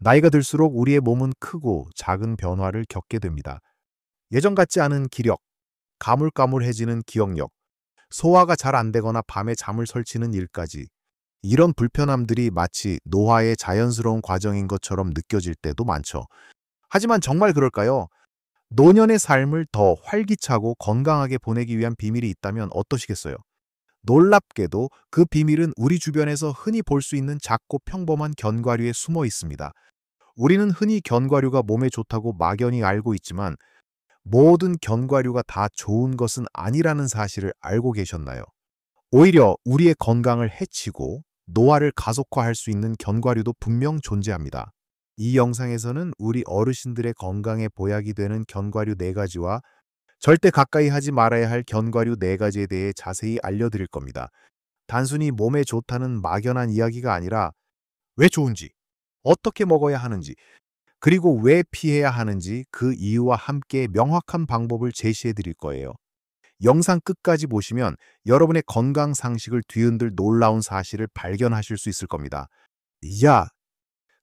나이가 들수록 우리의 몸은 크고 작은 변화를 겪게 됩니다. 예전 같지 않은 기력, 가물가물해지는 기억력, 소화가 잘 안 되거나 밤에 잠을 설치는 일까지 이런 불편함들이 마치 노화의 자연스러운 과정인 것처럼 느껴질 때도 많죠. 하지만 정말 그럴까요? 노년의 삶을 더 활기차고 건강하게 보내기 위한 비밀이 있다면 어떠시겠어요? 놀랍게도 그 비밀은 우리 주변에서 흔히 볼 수 있는 작고 평범한 견과류에 숨어 있습니다. 우리는 흔히 견과류가 몸에 좋다고 막연히 알고 있지만 모든 견과류가 다 좋은 것은 아니라는 사실을 알고 계셨나요? 오히려 우리의 건강을 해치고 노화를 가속화할 수 있는 견과류도 분명 존재합니다. 이 영상에서는 우리 어르신들의 건강에 보약이 되는 견과류 4가지와 절대 가까이 하지 말아야 할 견과류 4가지에 대해 자세히 알려드릴 겁니다. 단순히 몸에 좋다는 막연한 이야기가 아니라 왜 좋은지, 어떻게 먹어야 하는지, 그리고 왜 피해야 하는지 그 이유와 함께 명확한 방법을 제시해 드릴 거예요. 영상 끝까지 보시면 여러분의 건강 상식을 뒤흔들 놀라운 사실을 발견하실 수 있을 겁니다. 야,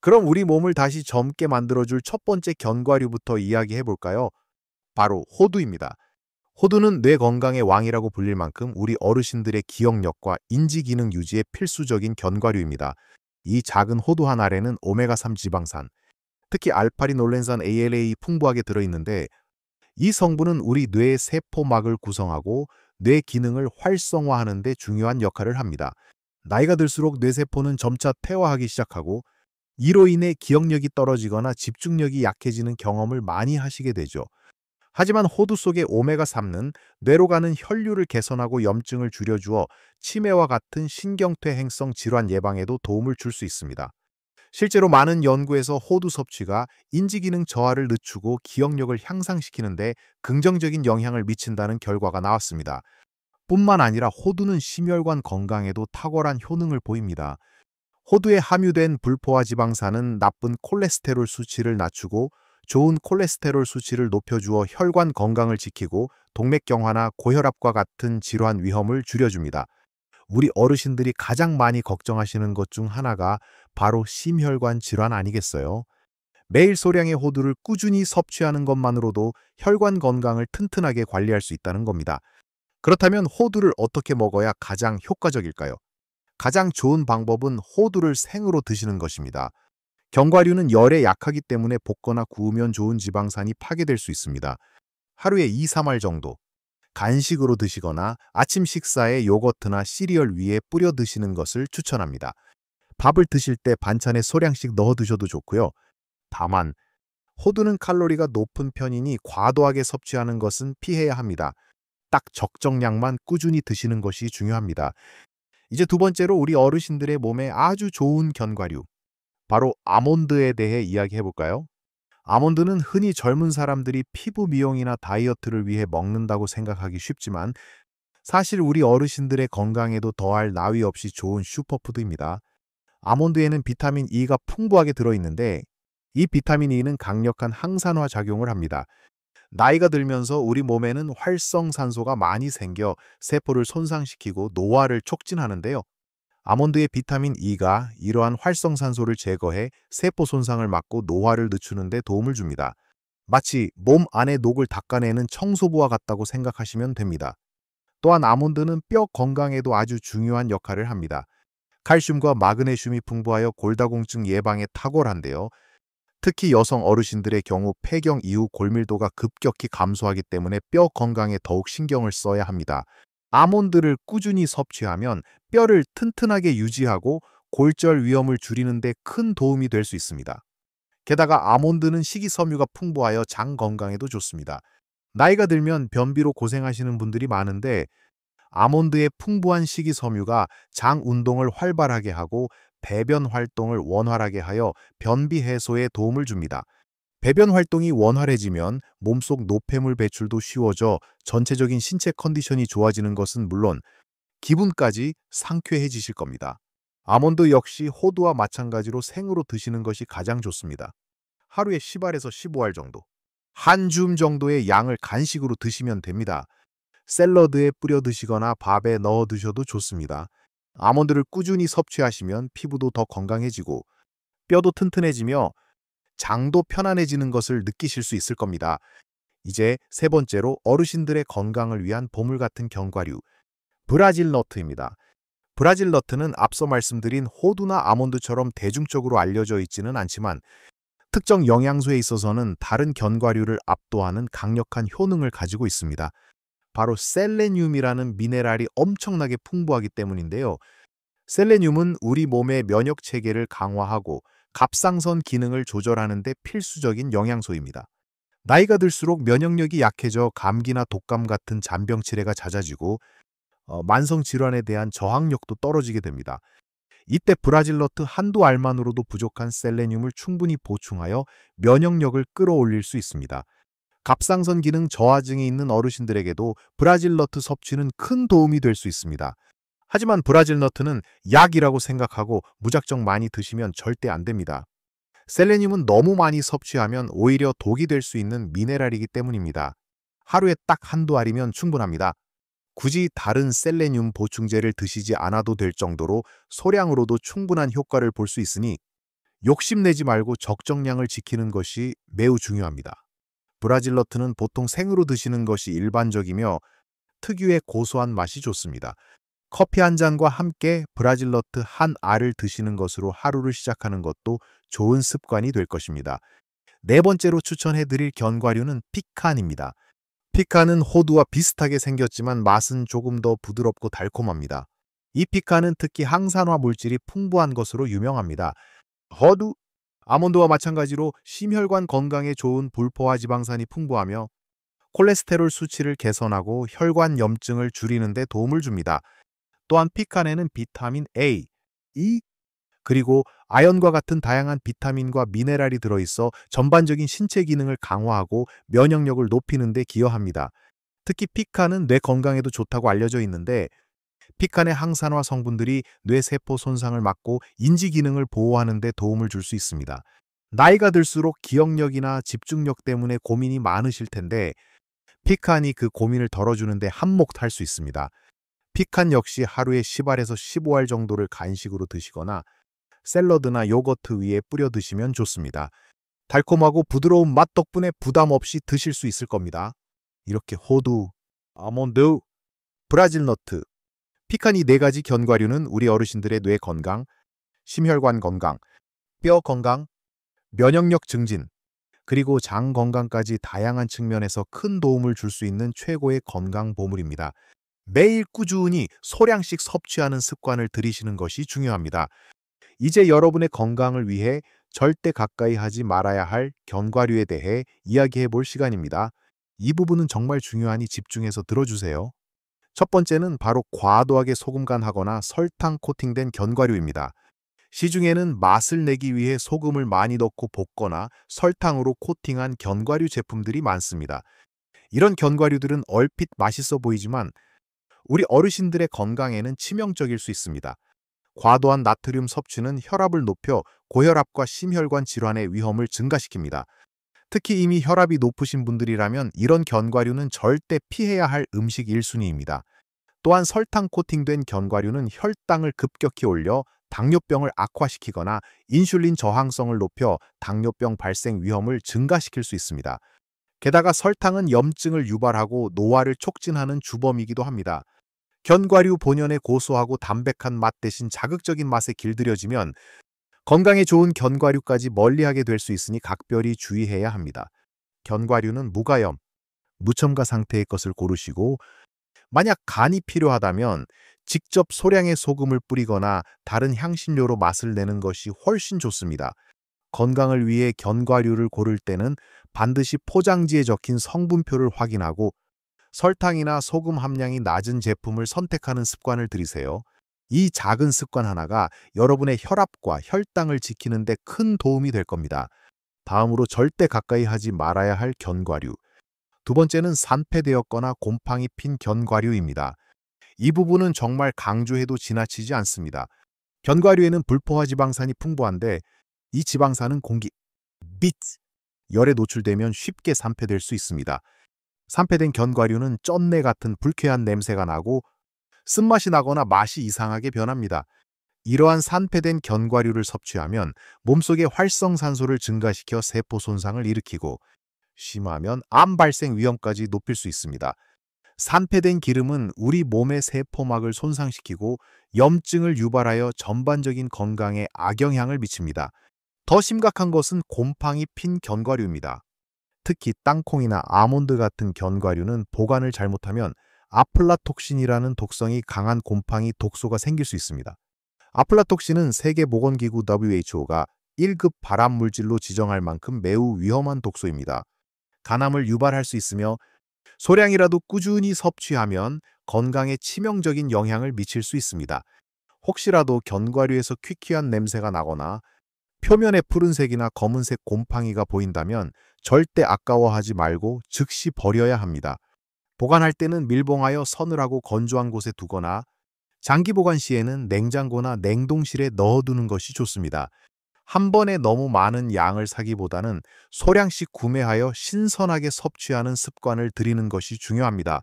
그럼 우리 몸을 다시 젊게 만들어줄 첫 번째 견과류부터 이야기해 볼까요? 바로 호두입니다. 호두는 뇌 건강의 왕이라고 불릴 만큼 우리 어르신들의 기억력과 인지 기능 유지에 필수적인 견과류입니다. 이 작은 호두 한 알에는 오메가3 지방산, 특히 알파리놀렌산 ALA 풍부하게 들어있는데 이 성분은 우리 뇌의 세포막을 구성하고 뇌 기능을 활성화하는 데 중요한 역할을 합니다. 나이가 들수록 뇌세포는 점차 퇴화하기 시작하고 이로 인해 기억력이 떨어지거나 집중력이 약해지는 경험을 많이 하시게 되죠. 하지만 호두 속의 오메가3는 뇌로 가는 혈류를 개선하고 염증을 줄여주어 치매와 같은 신경퇴 행성 질환 예방에도 도움을 줄 수 있습니다. 실제로 많은 연구에서 호두 섭취가 인지기능 저하를 늦추고 기억력을 향상시키는 데 긍정적인 영향을 미친다는 결과가 나왔습니다. 뿐만 아니라 호두는 심혈관 건강에도 탁월한 효능을 보입니다. 호두에 함유된 불포화 지방산은 나쁜 콜레스테롤 수치를 낮추고 좋은 콜레스테롤 수치를 높여주어 혈관 건강을 지키고 동맥경화나 고혈압과 같은 질환 위험을 줄여줍니다. 우리 어르신들이 가장 많이 걱정하시는 것 중 하나가 바로 심혈관 질환 아니겠어요? 매일 소량의 호두를 꾸준히 섭취하는 것만으로도 혈관 건강을 튼튼하게 관리할 수 있다는 겁니다. 그렇다면 호두를 어떻게 먹어야 가장 효과적일까요? 가장 좋은 방법은 호두를 생으로 드시는 것입니다. 견과류는 열에 약하기 때문에 볶거나 구우면 좋은 지방산이 파괴될 수 있습니다. 하루에 2, 3알 정도 간식으로 드시거나 아침 식사에 요거트나 시리얼 위에 뿌려 드시는 것을 추천합니다. 밥을 드실 때 반찬에 소량씩 넣어 드셔도 좋고요. 다만 호두는 칼로리가 높은 편이니 과도하게 섭취하는 것은 피해야 합니다. 딱 적정량만 꾸준히 드시는 것이 중요합니다. 이제 두 번째로 우리 어르신들의 몸에 아주 좋은 견과류, 바로 아몬드에 대해 이야기해 볼까요? 아몬드는 흔히 젊은 사람들이 피부 미용이나 다이어트를 위해 먹는다고 생각하기 쉽지만 사실 우리 어르신들의 건강에도 더할 나위 없이 좋은 슈퍼푸드입니다. 아몬드에는 비타민 E가 풍부하게 들어있는데 이 비타민 E는 강력한 항산화 작용을 합니다. 나이가 들면서 우리 몸에는 활성산소가 많이 생겨 세포를 손상시키고 노화를 촉진하는데요. 아몬드의 비타민 E가 이러한 활성산소를 제거해 세포 손상을 막고 노화를 늦추는 데 도움을 줍니다. 마치 몸 안의 녹을 닦아내는 청소부와 같다고 생각하시면 됩니다. 또한 아몬드는 뼈 건강에도 아주 중요한 역할을 합니다. 칼슘과 마그네슘이 풍부하여 골다공증 예방에 탁월한데요. 특히 여성 어르신들의 경우 폐경 이후 골밀도가 급격히 감소하기 때문에 뼈 건강에 더욱 신경을 써야 합니다. 아몬드를 꾸준히 섭취하면 뼈를 튼튼하게 유지하고 골절 위험을 줄이는 데 큰 도움이 될 수 있습니다. 게다가 아몬드는 식이섬유가 풍부하여 장 건강에도 좋습니다. 나이가 들면 변비로 고생하시는 분들이 많은데 아몬드의 풍부한 식이섬유가 장 운동을 활발하게 하고 배변 활동을 원활하게 하여 변비 해소에 도움을 줍니다. 배변 활동이 원활해지면 몸속 노폐물 배출도 쉬워져 전체적인 신체 컨디션이 좋아지는 것은 물론 기분까지 상쾌해지실 겁니다. 아몬드 역시 호두와 마찬가지로 생으로 드시는 것이 가장 좋습니다. 하루에 10알에서 15알 정도. 한 줌 정도의 양을 간식으로 드시면 됩니다. 샐러드에 뿌려 드시거나 밥에 넣어 드셔도 좋습니다. 아몬드를 꾸준히 섭취하시면 피부도 더 건강해지고 뼈도 튼튼해지며 장도 편안해지는 것을 느끼실 수 있을 겁니다. 이제 세 번째로 어르신들의 건강을 위한 보물 같은 견과류, 브라질 너트입니다. 브라질 너트는 앞서 말씀드린 호두나 아몬드처럼 대중적으로 알려져 있지는 않지만 특정 영양소에 있어서는 다른 견과류를 압도하는 강력한 효능을 가지고 있습니다. 바로 셀레늄이라는 미네랄이 엄청나게 풍부하기 때문인데요. 셀레늄은 우리 몸의 면역 체계를 강화하고 갑상선 기능을 조절하는 데 필수적인 영양소입니다. 나이가 들수록 면역력이 약해져 감기나 독감 같은 잔병 치레가 잦아지고 만성 질환에 대한 저항력도 떨어지게 됩니다. 이때 브라질 너트 한두 알만으로도 부족한 셀레늄을 충분히 보충하여 면역력을 끌어올릴 수 있습니다. 갑상선 기능 저하증이 있는 어르신들에게도 브라질 너트 섭취는 큰 도움이 될 수 있습니다. 하지만 브라질 너트는 약이라고 생각하고 무작정 많이 드시면 절대 안 됩니다. 셀레늄은 너무 많이 섭취하면 오히려 독이 될 수 있는 미네랄이기 때문입니다. 하루에 딱 한두 알이면 충분합니다. 굳이 다른 셀레늄 보충제를 드시지 않아도 될 정도로 소량으로도 충분한 효과를 볼 수 있으니 욕심내지 말고 적정량을 지키는 것이 매우 중요합니다. 브라질 너트는 보통 생으로 드시는 것이 일반적이며 특유의 고소한 맛이 좋습니다. 커피 한 잔과 함께 브라질 너트 한 알을 드시는 것으로 하루를 시작하는 것도 좋은 습관이 될 것입니다. 네 번째로 추천해드릴 견과류는 피칸입니다. 피칸은 호두와 비슷하게 생겼지만 맛은 조금 더 부드럽고 달콤합니다. 이 피칸은 특히 항산화 물질이 풍부한 것으로 유명합니다. 호두, 아몬드와 마찬가지로 심혈관 건강에 좋은 불포화 지방산이 풍부하며 콜레스테롤 수치를 개선하고 혈관 염증을 줄이는 데 도움을 줍니다. 또한 피칸에는 비타민 A, E, 그리고 아연과 같은 다양한 비타민과 미네랄이 들어있어 전반적인 신체 기능을 강화하고 면역력을 높이는 데 기여합니다. 특히 피칸은 뇌 건강에도 좋다고 알려져 있는데 피칸의 항산화 성분들이 뇌세포 손상을 막고 인지 기능을 보호하는 데 도움을 줄 수 있습니다. 나이가 들수록 기억력이나 집중력 때문에 고민이 많으실 텐데 피칸이 그 고민을 덜어주는 데 한몫할 수 있습니다. 피칸 역시 하루에 10알에서 15알 정도를 간식으로 드시거나 샐러드나 요거트 위에 뿌려 드시면 좋습니다. 달콤하고 부드러운 맛 덕분에 부담 없이 드실 수 있을 겁니다. 이렇게 호두, 아몬드, 브라질 너트, 피칸 이 네 가지 견과류는 우리 어르신들의 뇌 건강, 심혈관 건강, 뼈 건강, 면역력 증진, 그리고 장 건강까지 다양한 측면에서 큰 도움을 줄 수 있는 최고의 건강 보물입니다. 매일 꾸준히 소량씩 섭취하는 습관을 들이시는 것이 중요합니다. 이제 여러분의 건강을 위해 절대 가까이 하지 말아야 할 견과류에 대해 이야기해 볼 시간입니다. 이 부분은 정말 중요하니 집중해서 들어주세요. 첫 번째는 바로 과도하게 소금간하거나 설탕 코팅된 견과류입니다. 시중에는 맛을 내기 위해 소금을 많이 넣고 볶거나 설탕으로 코팅한 견과류 제품들이 많습니다. 이런 견과류들은 얼핏 맛있어 보이지만 우리 어르신들의 건강에는 치명적일 수 있습니다. 과도한 나트륨 섭취는 혈압을 높여 고혈압과 심혈관 질환의 위험을 증가시킵니다. 특히 이미 혈압이 높으신 분들이라면 이런 견과류는 절대 피해야 할 음식 1순위입니다. 또한 설탕 코팅된 견과류는 혈당을 급격히 올려 당뇨병을 악화시키거나 인슐린 저항성을 높여 당뇨병 발생 위험을 증가시킬 수 있습니다. 게다가 설탕은 염증을 유발하고 노화를 촉진하는 주범이기도 합니다. 견과류 본연의 고소하고 담백한 맛 대신 자극적인 맛에 길들여지면 건강에 좋은 견과류까지 멀리하게 될 수 있으니 각별히 주의해야 합니다. 견과류는 무가염, 무첨가 상태의 것을 고르시고 만약 간이 필요하다면 직접 소량의 소금을 뿌리거나 다른 향신료로 맛을 내는 것이 훨씬 좋습니다. 건강을 위해 견과류를 고를 때는 반드시 포장지에 적힌 성분표를 확인하고 설탕이나 소금 함량이 낮은 제품을 선택하는 습관을 들이세요. 이 작은 습관 하나가 여러분의 혈압과 혈당을 지키는 데 큰 도움이 될 겁니다. 다음으로 절대 가까이 하지 말아야 할 견과류. 두 번째는 산패되었거나 곰팡이 핀 견과류입니다. 이 부분은 정말 강조해도 지나치지 않습니다. 견과류에는 불포화 지방산이 풍부한데 이 지방산은 공기, 빛, 열에 노출되면 쉽게 산패될 수 있습니다. 산패된 견과류는 쩐내 같은 불쾌한 냄새가 나고 쓴맛이 나거나 맛이 이상하게 변합니다. 이러한 산패된 견과류를 섭취하면 몸속의 활성산소를 증가시켜 세포 손상을 일으키고 심하면 암 발생 위험까지 높일 수 있습니다. 산패된 기름은 우리 몸의 세포막을 손상시키고 염증을 유발하여 전반적인 건강에 악영향을 미칩니다. 더 심각한 것은 곰팡이 핀 견과류입니다. 특히 땅콩이나 아몬드 같은 견과류는 보관을 잘못하면 아플라톡신이라는 독성이 강한 곰팡이 독소가 생길 수 있습니다. 아플라톡신은 세계보건기구 WHO가 1급 발암물질로 지정할 만큼 매우 위험한 독소입니다. 간암을 유발할 수 있으며 소량이라도 꾸준히 섭취하면 건강에 치명적인 영향을 미칠 수 있습니다. 혹시라도 견과류에서 퀴퀴한 냄새가 나거나 표면에 푸른색이나 검은색 곰팡이가 보인다면 절대 아까워하지 말고 즉시 버려야 합니다. 보관할 때는 밀봉하여 서늘하고 건조한 곳에 두거나 장기 보관 시에는 냉장고나 냉동실에 넣어두는 것이 좋습니다. 한 번에 너무 많은 양을 사기보다는 소량씩 구매하여 신선하게 섭취하는 습관을 들이는 것이 중요합니다.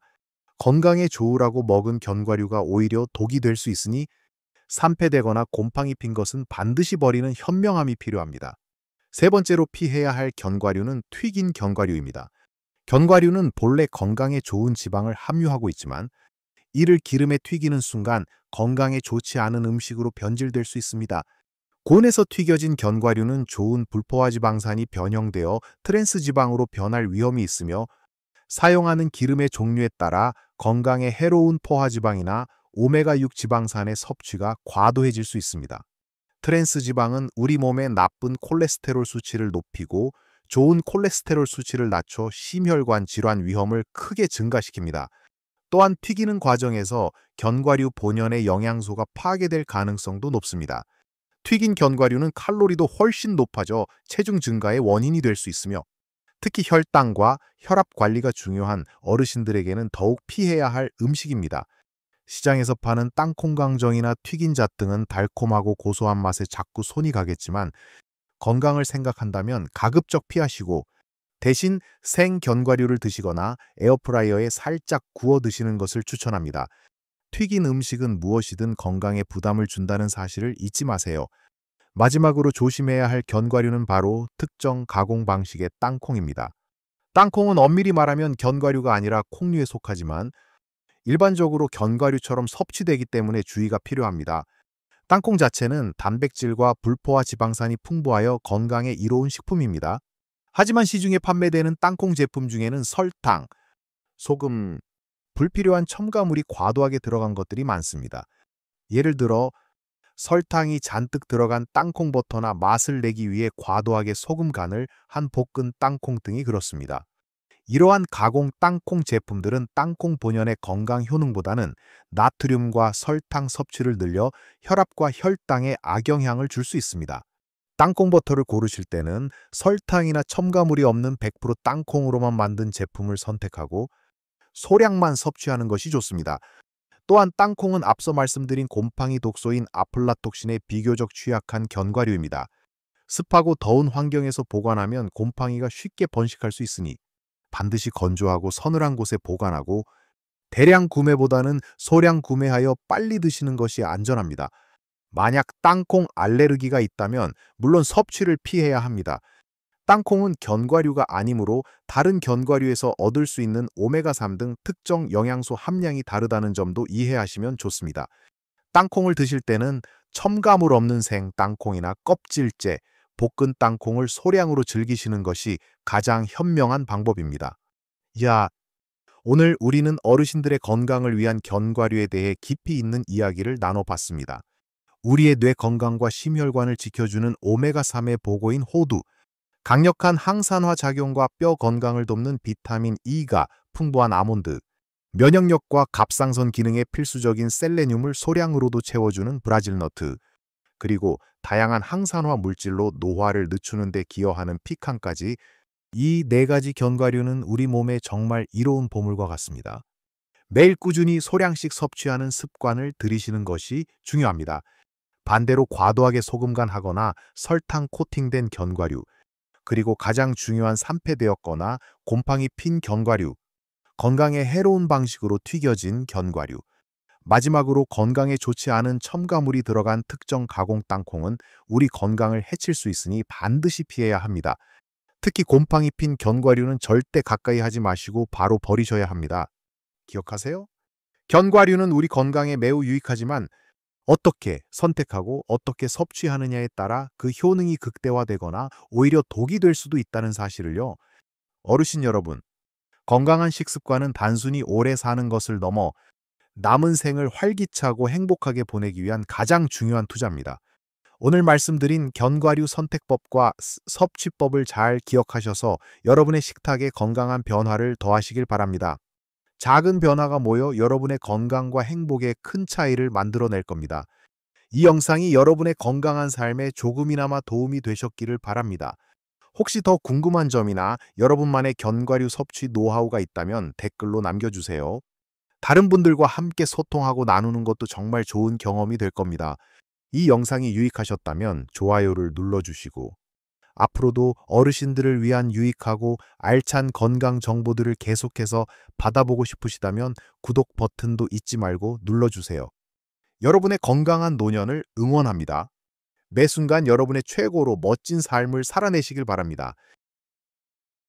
건강에 좋으라고 먹은 견과류가 오히려 독이 될 수 있으니 산패되거나 곰팡이 핀 것은 반드시 버리는 현명함이 필요합니다. 세 번째로 피해야 할 견과류는 튀긴 견과류입니다. 견과류는 본래 건강에 좋은 지방을 함유하고 있지만 이를 기름에 튀기는 순간 건강에 좋지 않은 음식으로 변질될 수 있습니다. 곤에서 튀겨진 견과류는 좋은 불포화 지방산이 변형되어 트랜스 지방으로 변할 위험이 있으며 사용하는 기름의 종류에 따라 건강에 해로운 포화지방이나 오메가6 지방산의 섭취가 과도해질 수 있습니다. 트랜스 지방은 우리 몸의 나쁜 콜레스테롤 수치를 높이고 좋은 콜레스테롤 수치를 낮춰 심혈관 질환 위험을 크게 증가시킵니다. 또한 튀기는 과정에서 견과류 본연의 영양소가 파괴될 가능성도 높습니다. 튀긴 견과류는 칼로리도 훨씬 높아져 체중 증가의 원인이 될 수 있으며 특히 혈당과 혈압 관리가 중요한 어르신들에게는 더욱 피해야 할 음식입니다. 시장에서 파는 땅콩강정이나 튀긴 잣 등은 달콤하고 고소한 맛에 자꾸 손이 가겠지만 건강을 생각한다면 가급적 피하시고 대신 생 견과류를 드시거나 에어프라이어에 살짝 구워 드시는 것을 추천합니다. 튀긴 음식은 무엇이든 건강에 부담을 준다는 사실을 잊지 마세요. 마지막으로 조심해야 할 견과류는 바로 특정 가공 방식의 땅콩입니다. 땅콩은 엄밀히 말하면 견과류가 아니라 콩류에 속하지만 일반적으로 견과류처럼 섭취되기 때문에 주의가 필요합니다. 땅콩 자체는 단백질과 불포화 지방산이 풍부하여 건강에 이로운 식품입니다. 하지만 시중에 판매되는 땅콩 제품 중에는 설탕, 소금, 불필요한 첨가물이 과도하게 들어간 것들이 많습니다. 예를 들어 설탕이 잔뜩 들어간 땅콩 버터나 맛을 내기 위해 과도하게 소금 간을 한 볶은 땅콩 등이 그렇습니다. 이러한 가공 땅콩 제품들은 땅콩 본연의 건강 효능보다는 나트륨과 설탕 섭취를 늘려 혈압과 혈당에 악영향을 줄 수 있습니다. 땅콩 버터를 고르실 때는 설탕이나 첨가물이 없는 100% 땅콩으로만 만든 제품을 선택하고 소량만 섭취하는 것이 좋습니다. 또한 땅콩은 앞서 말씀드린 곰팡이 독소인 아플라톡신에 비교적 취약한 견과류입니다. 습하고 더운 환경에서 보관하면 곰팡이가 쉽게 번식할 수 있으니 반드시 건조하고 서늘한 곳에 보관하고 대량 구매보다는 소량 구매하여 빨리 드시는 것이 안전합니다. 만약 땅콩 알레르기가 있다면 물론 섭취를 피해야 합니다. 땅콩은 견과류가 아니므로 다른 견과류에서 얻을 수 있는 오메가3 등 특정 영양소 함량이 다르다는 점도 이해하시면 좋습니다. 땅콩을 드실 때는 첨가물 없는 생 땅콩이나 껍질째, 볶은 땅콩을 소량으로 즐기시는 것이 가장 현명한 방법입니다. 야, 오늘 우리는 어르신들의 건강을 위한 견과류에 대해 깊이 있는 이야기를 나눠봤습니다. 우리의 뇌 건강과 심혈관을 지켜주는 오메가3의 보고인 호두, 강력한 항산화 작용과 뼈 건강을 돕는 비타민 E가 풍부한 아몬드, 면역력과 갑상선 기능에 필수적인 셀레늄을 소량으로도 채워주는 브라질 너트, 그리고 다양한 항산화 물질로 노화를 늦추는 데 기여하는 피칸까지 이 네 가지 견과류는 우리 몸에 정말 이로운 보물과 같습니다. 매일 꾸준히 소량씩 섭취하는 습관을 들이시는 것이 중요합니다. 반대로 과도하게 소금간하거나 설탕 코팅된 견과류, 그리고 가장 중요한 산패되었거나 곰팡이 핀 견과류, 건강에 해로운 방식으로 튀겨진 견과류, 마지막으로 건강에 좋지 않은 첨가물이 들어간 특정 가공 땅콩은 우리 건강을 해칠 수 있으니 반드시 피해야 합니다. 특히 곰팡이 핀 견과류는 절대 가까이 하지 마시고 바로 버리셔야 합니다. 기억하세요? 견과류는 우리 건강에 매우 유익하지만 어떻게 선택하고 어떻게 섭취하느냐에 따라 그 효능이 극대화되거나 오히려 독이 될 수도 있다는 사실을요. 어르신 여러분, 건강한 식습관은 단순히 오래 사는 것을 넘어 남은 생을 활기차고 행복하게 보내기 위한 가장 중요한 투자입니다. 오늘 말씀드린 견과류 선택법과 섭취법을 잘 기억하셔서 여러분의 식탁에 건강한 변화를 더하시길 바랍니다. 작은 변화가 모여 여러분의 건강과 행복에 큰 차이를 만들어낼 겁니다. 이 영상이 여러분의 건강한 삶에 조금이나마 도움이 되셨기를 바랍니다. 혹시 더 궁금한 점이나 여러분만의 견과류 섭취 노하우가 있다면 댓글로 남겨주세요. 다른 분들과 함께 소통하고 나누는 것도 정말 좋은 경험이 될 겁니다. 이 영상이 유익하셨다면 좋아요를 눌러주시고 앞으로도 어르신들을 위한 유익하고 알찬 건강 정보들을 계속해서 받아보고 싶으시다면 구독 버튼도 잊지 말고 눌러주세요. 여러분의 건강한 노년을 응원합니다. 매 순간 여러분의 최고로 멋진 삶을 살아내시길 바랍니다.